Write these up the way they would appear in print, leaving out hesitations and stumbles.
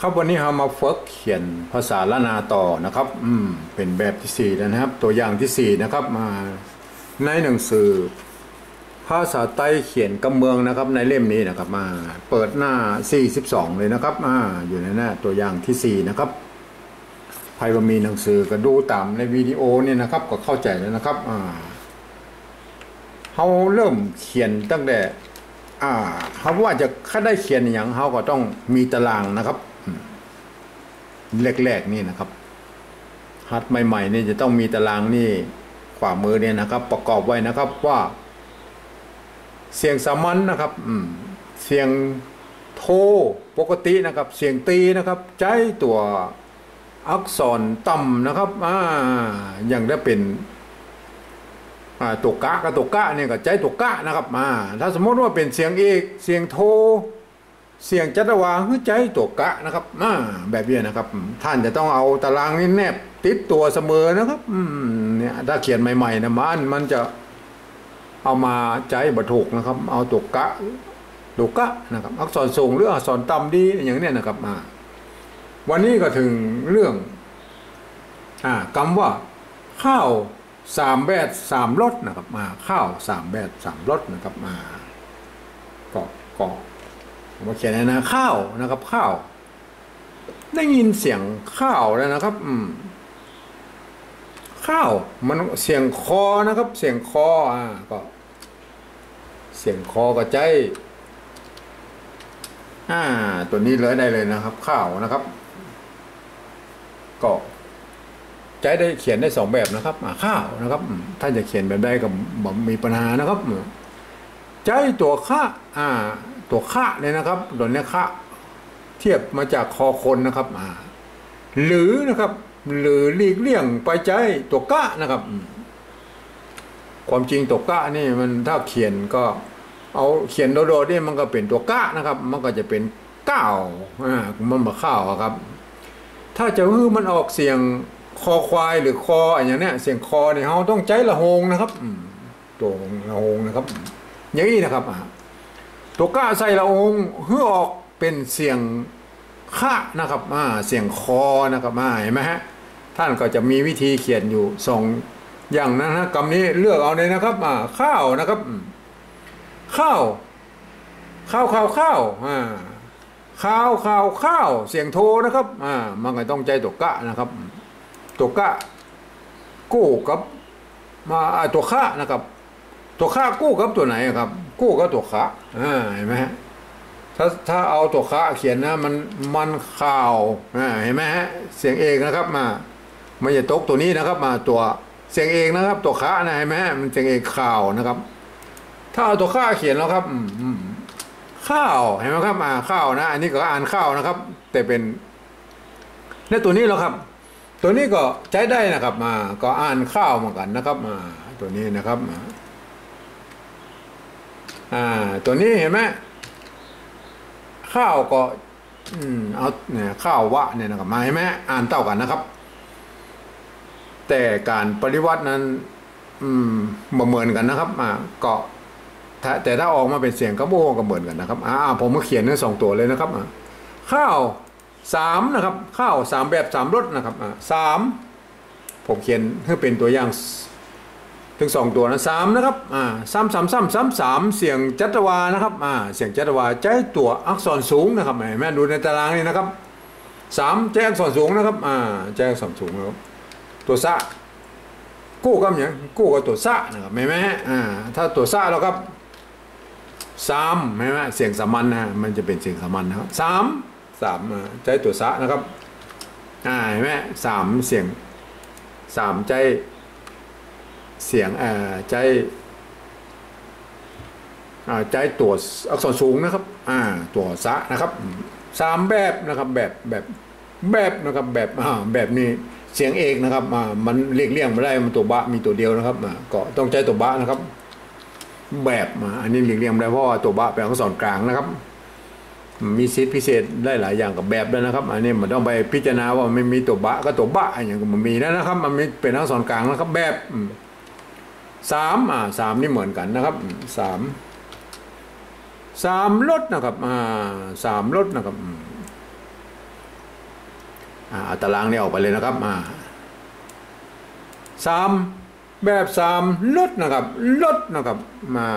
ครับวันนี้เรามาฝึกเขียนภาษาละนาต่อนะครับเป็นแบบที่4นะครับตัวอย่างที่4นะครับมาในหนังสือภาษาไต้เขียนกำเมืองนะครับในเล่มนี้นะครับมาเปิดหน้า42เลยนะครับอยู่ในหน้าตัวอย่างที่4นะครับใครว่ามีหนังสือก็ดูตามในวิดีโอเนี่ยนะครับก็เข้าใจแล้วนะครับเขาเริ่มเขียนตั้งแต่เขาว่าจะถ้าได้เขียนอย่างเขาก็ต้องมีตารางนะครับแรกๆนี่นะครับหัดใหม่ๆนี่จะต้องมีตารางนี่ขวามือเนี่ยนะครับประกอบไว้นะครับว่าเสียงสามัญนะครับเสียงโทปกตินะครับเสียงตีนะครับใจตัวอักษรต่ำนะครับอย่างได้เป็นตัวกะกับตัวกะเนี่ยก็ใจตัวกะนะครับถ้าสมมติว่าเป็นเสียงเอกเสียงโทเสียงจัตวาคือใจตัวกะนะครับแบบนี้นะครับท่านจะต้องเอาตารางนี้แนบติดตัวเสมอนะครับเนี่ยถ้าเขียนใหม่ๆนะมันจะเอามาใจบรรทุกนะครับเอาตัวกะนะครับอักษรสูงหรืออักษรต่ำดีอย่างนี้นะครับวันนี้ก็ถึงเรื่องคำว่าข้าว3 แบบ3 รสนะครับข้าว3 แบบ3 รสนะครับก็มาเขียนนะข้าวนะครับข้าวได้ยินเสียงข้าวแล้วนะครับข้าวมันเสียงคอนะครับเสียงคอก็เสียงคอก็ใจตัวนี้เลยได้เลยนะครับข้าวนะครับก็ใจได้เขียนได้2 แบบนะครับข้าวนะครับถ้าจะเขียนแบบใดก็มีปัญหานะครับใจตัวข้าตัวข้าเนี่ยนะครับตัวนี้ข้าเทียบมาจากคอคนนะครับหรือนะครับหรือหลีกเลี่ยงไปใจตัวกะนะครับความจริงตัวกะนี่มันถ้าเขียนก็เอาเขียนโดดๆนี่มันก็เป็นตัวกะนะครับมันก็จะเป็นก้าวมันมาข้าวครับถ้าจะมันออกเสียงคอควายหรือคออย่างเนี้ยเสียงคอเนี่ยเขาต้องใจละหงนะครับตัวละหงนะครับอย่างนี้นะครับตัวก้าใส่ละองออกเป็นเสียงคะนะครับเสียงคอนะครับเห็นไหมฮะท่านก็จะมีวิธีเขียนอยู่2 อย่างนั้นนะคำนี้เลือกเอาเลยนะครับข้าวนะครับข้าวเสียงโทนะครับมันก็ต้องใจตัวกะนะครับตัวกะกู้กับตัวข้านะครับตัวข้ากู้กับตัวไหนครับกู้กับตัวข้าเห็นไหมฮะถ้าเอาตัวข้าเขียนนะมันข่าวเห็นไหมฮะเสียงเอกนะครับมันจะตกตัวนี้นะครับตัวเสียงเอกนะครับตัวข้านะเห็นไหมฮะมันเสียงเอกข่าวนะครับถ้าเอาตัวข้าเขียนแล้วครับข้าวเห็นไหมครับข้าวนะอันนี้ก็อ่านข้าวนะครับแต่เป็นเนี่ยตัวนี้แล้วครับตัวนี้ก็ใช้ได้นะครับก็อ่านข้าวเหมือนกันนะครับตัวนี้นะครับตัวนี้เห็นไหมข้าวก็เอาเนี่ยข้าววะเนี่ยนะครับเห็นไหมอ่านเท่ากันนะครับแต่การปฏิวัตินั้นเหมือนกันนะครับก็แต่ถ้าออกมาเป็นเสียงกระโบก็เหมือนกันนะครับผมมาเขียนทั้ง2 ตัวเลยนะครับข้าว3นะครับข้าว3 แบบ3 รสนะครับ3ผมเขียนให้เป็นตัวอย่างถึง2 ตัวนะ3นะครับ3 เสียงจัตวานะครับเสียงจัตวาใจตัวอักษรสูงนะครับแม่ดูในตารางนี่นะครับ3ใจอักษรสูงนะครับใจอักษรสูงนะครับตัวซะกู้กับอย่างกู้กับตัวซะนะครับเห็นไหมถ้าตัวซะแล้วครับ3เห็นไหมเสียงสามัญนะมันจะเป็นเสียงสามัญนะครับ3ใจตัวซะนะครับเห็นไหม3เสียง3ใจเสียงใจตัวอักษรสูงนะครับตัวซะนะครับ3 แบบนะครับแบบนะครับแบบนี้เสียงเอกนะครับมันเลี่ยงไม่ได้มันตัวบะมีตัวเดียวนะครับก็ต้องใจตัวบะนะครับแบบอันนี้เลี่ยงไม่ได้เพราะว่าตัวบะเป็นอักษรกลางนะครับมีสิทธิพิเศษได้หลายอย่างกับแบบด้วยนะครับอันนี้มันต้องไปพิจารณาว่าไม่มีตัวบะก็ตัวบะอย่างมันมีแล้วนะครับมันมีเป็นอักษรกลางนะครับแบบ3นี่เหมือนกันนะครับ3 รสนะครับ3 รสนะครับ เอาตารางนี้ออกไปเลยนะครับสามแบบสามลดนะครับลดนะครับมา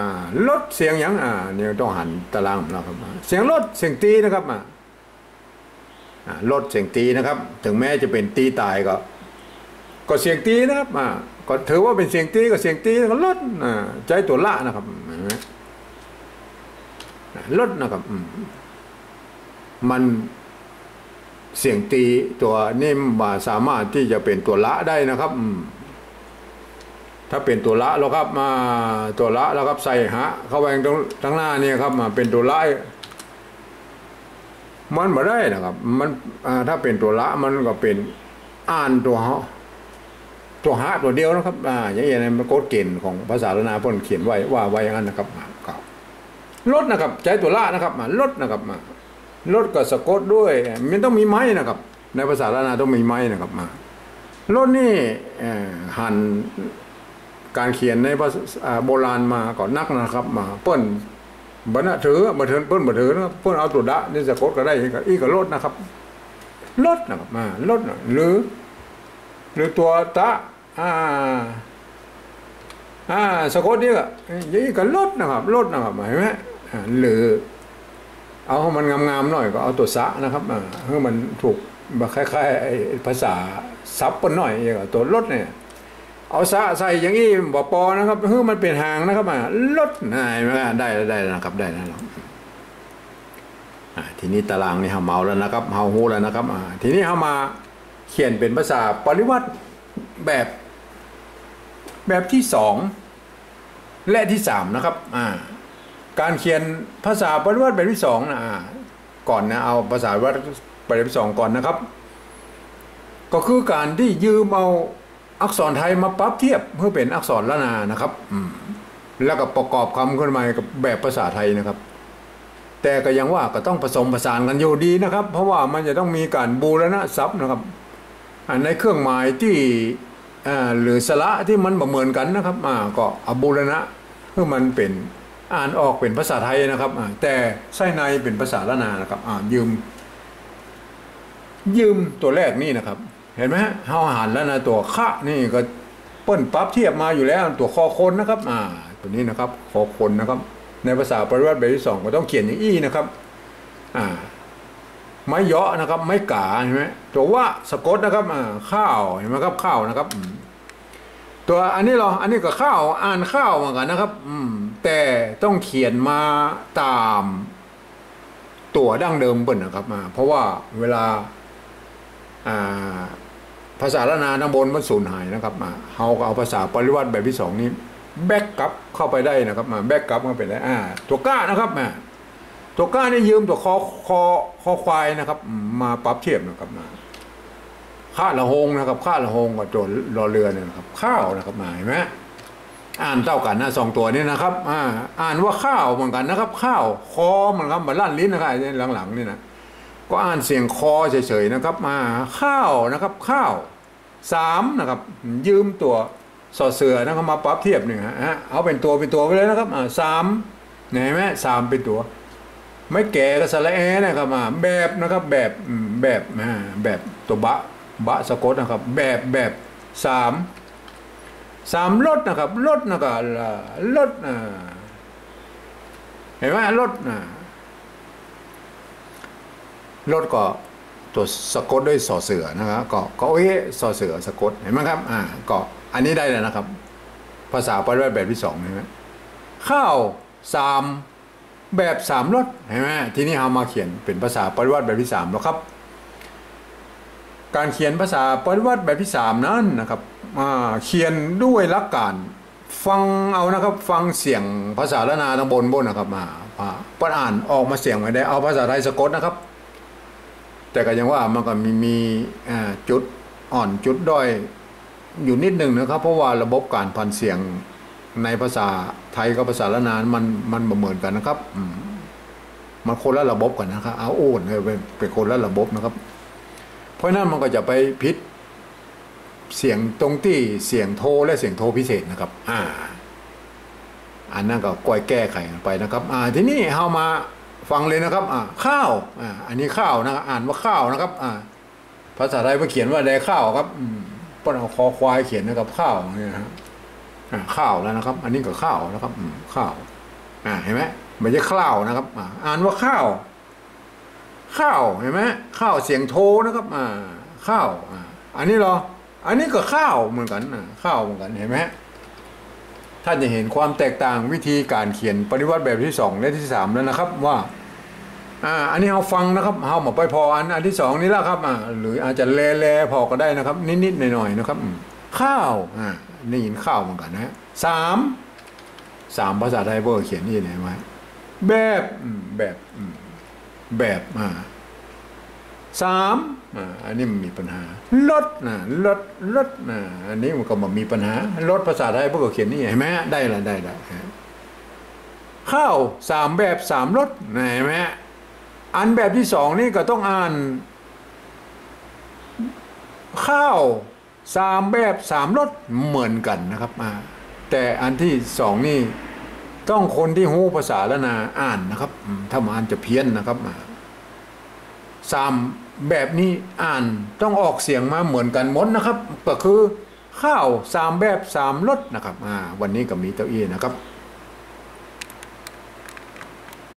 ลดเสียงอย่างเนี่ยต้องหันตารางเราครับเสียงลดเสียงตีนะครับลดเสียงตีนะครับถึงแม้จะเป็นตีตายก็เสียงตีนะครับก็ถือว่าเป็นเสียงตีก็เสียงตีก็ลดใจตัวละนะครับลดนะครับมันเสียงตีตัวนี่มาสามารถที่จะเป็นตัวละได้นะครับถ้าเป็นตัวละแล้วครับมาตัวละแล้วครับใส่ฮะเข้าไปตรงหน้านี่ครับมาเป็นตัวละมันไม่ได้นะครับมันถ้าเป็นตัวละมันก็เป็นอ่านตัวฮะตัวเดียวนะครับอย่างนี้มันโคตรเก่งของภาษาละนาพ่นเขียนไว้ว่าไว้อย่างนั้นนะครับลดนะครับใช้ตัวละนะครับลดนะครับลดกับสะกดด้วยมันต้องมีไม้นะครับในภาษาละนาต้องมีไม้นะครับลดนี่หันการเขียนในภาษาโบราณมาก่อนนักนะครับเปิ้นบัณฑถือบัณฑเปิ้นบัณฑถือนะเปิ้นเอาตัวดะนี่สะกดก็ได้อีกก็ลดนะครับลดนะครับลดหรือตัวตะสะกดนี่ก็ยี่ก็ลดนะครับลดนะครับเห็นไหมหรือเอาให้มันงามๆหน่อยก็เอาตัวสะนะครับให้มันถูกแบบคล้ายๆภาษาซับปนหน่อยอย่างตัวลดเนี่ยเอาสะใส่อย่างนี้บ่ปอนะครับให้มันเป็นหางนะครับลดได้นะครับได้แล้วทีนี้ตารางนี่เมาแล้วนะครับเฮาฮู้แล้วนะครับทีนี้เฮามาเขียนเป็นภาษาปริวัติแบบที่2และที่3นะครับการเขียนภาษาปริวัติแบบที่2ก่อนนะเอาภาษาปริวัติแบบที่2ก่อนนะครับก็คือการที่ยืมเอาอักษรไทยมาปรับเทียบเพื่อเป็นอักษรละนานะครับแล้วก็ประกอบคำขึ้นมากับแบบภาษาไทยนะครับแต่ก็ยังว่าก็ต้องผสมผสานกันอยู่ดีนะครับเพราะว่ามันจะต้องมีการบูรณะศัพท์นะครับในเครื่องหมายที่หรือสระที่มันเหมือนกันนะครับก็เอาบูรณะเพื่อมันเป็นอ่านออกเป็นภาษาไทยนะครับแต่ไส้ในเป็นภาษาละนานะครับยืมตัวแรกนี่นะครับเห็นไหมฮะเฮาหันแล้วนะตัวคะนี่ก็เปิ้นปั๊บเทียบมาอยู่แล้วตัวคอคนนะครับตัวนี้นะครับคอคนนะครับในภาษาปริวัติแบบที่2ก็ต้องเขียนอย่างอี้นะครับไม้เยาะนะครับไม้กาเห็นไหมตัวว่าสะกดนะครับข้าวเห็นไหมครับข้าวนะครับตัวอันนี้ก็ข้าวอ่านข้าวเหมือนกันนะครับแต่ต้องเขียนมาตามตัวดั้งเดิมเปิ้นนะครับเพราะว่าเวลาภาษาละนาทั้งบนมันสูญหายนะครับเฮาก็เอาภาษาปริวัติแบบที่2นี้แบกกลับเข้าไปได้นะครับแบกกลับมาเป็นได้ตัวก้านะครับตัวก้านี่ยืมตัวคอควายนะครับมาปรับเทียบนะครับข้าละหงนะครับข้าละหงกับโจรรอเรือเนี่ยนะครับข้าวนะครับเห็นไหมอ่านเท่ากันนะ2ตัวนี้นะครับอ่านว่าข้าวเหมือนกันนะครับข้าวคอเหมือนกันบัลลั่นลิ้นนะครับหลังๆนี่นะก็อ่านเสียงคอเฉยๆนะครับข้าวนะครับข้าว3นะครับยืมตัวสอเสือนะครับมาปรับเทียบหนึ่งเอาเป็นตัวไปเลยนะครับ3เห็นไหม3เป็นตัวไม่แก่ก็สระแอนะครับแบบนะครับแบบตัวบะสะกดนะครับแบบ3ลดนะครับลดนะครับลดเห็นไหมลดลดก็ตัวสะกดด้วยสอเสือนะครับก็สอเสือสะกดเห็นไหมครับก็อันนี้ได้แล้วนะครับภาษาปริวัติแบบที่2เห็นไหมข้าว3แบบ3ลดเห็นไหมทีนี้เรามาเขียนเป็นภาษาปริวัติแบบที่3แล้วครับการเขียนภาษาปริวัติแบบที่3นั้นนะครับเขียนด้วยหลักการฟังเอานะครับฟังเสียงภาษาละนาทางบนนะครับปอ่านออกมาเสียงไม่ได้เอาภาษาไทยสะกดนะครับแต่ก็ยังว่ามันก็มีจุดอ่อนจุดด้อยอยู่นิดหนึ่งนะครับเพราะว่าระบบการพันเสียงในภาษาไทยกับภาษาละนานมันเหมือนกันนะครับมันคนละระบบกันนะครับเอาโอนเป็นคนละระบบนะครับเพราะนั้นมันก็จะไปพิษเสียงตรงที่เสียงโทและเสียงโทพิเศษนะครับอันนั้นก็ก้อยแก้ไขกันไปนะครับทีนี้เฮามาฟังเลยนะครับข้าวอันนี้ข้าวนะอ่านว่าข้าวนะครับ ภาษาไทยเขียนว่าแดข้าวครับป้นเอาคอควายเขียนนะครับข้าวเนี่ยฮะข้าวแล้วนะครับ อันนี้ก็ข้าวนะครับข้าวเห็นไหมไม่ใช่ข้าวนะครับอ่านว่าข้าวข้าวเห็นไหมข้าวเสียงโทนะครับข้าวอันนี้เหรออันนี้ก็ข้าวเหมือนกันข้าวเหมือนกันเห็นไหมท่านจะเห็นความแตกต่างวิธีการเขียนปริวัติแบบที่2และที่3แล้วนะครับว่าอันนี้เราฟังนะครับเรามาไปพออันที่2นี้แล้วครับหรืออาจจะแลพอก็ได้นะครับนิดๆหน่อยๆนะครับข้าวนี่ยินข้าวเหมือนกันนะ3ภาษาไทยเบอร์เขียนนี่ไหนไหมแบบ3อันนี้มันมีปัญหารถอันนี้มันก็มีปัญหารถภาษาไทยเบอร์เขียนนี่เห็นไหมได้ข้าว3แบบ3รถเห็นไหมอันแบบที่2นี่ก็ต้องอ่านข้าว3แบบ3รสเหมือนกันนะครับแต่อันที่2นี่ต้องคนที่รู้ภาษาละนาอ่านนะครับถ้ามาอ่านจะเพี้ยนนะครับ3แบบนี้อ่านต้องออกเสียงมาเหมือนกันหมดนะครับก็คือข้าว3แบบ3รสนะครับวันนี้ก็มีเต้าอี้นะครับ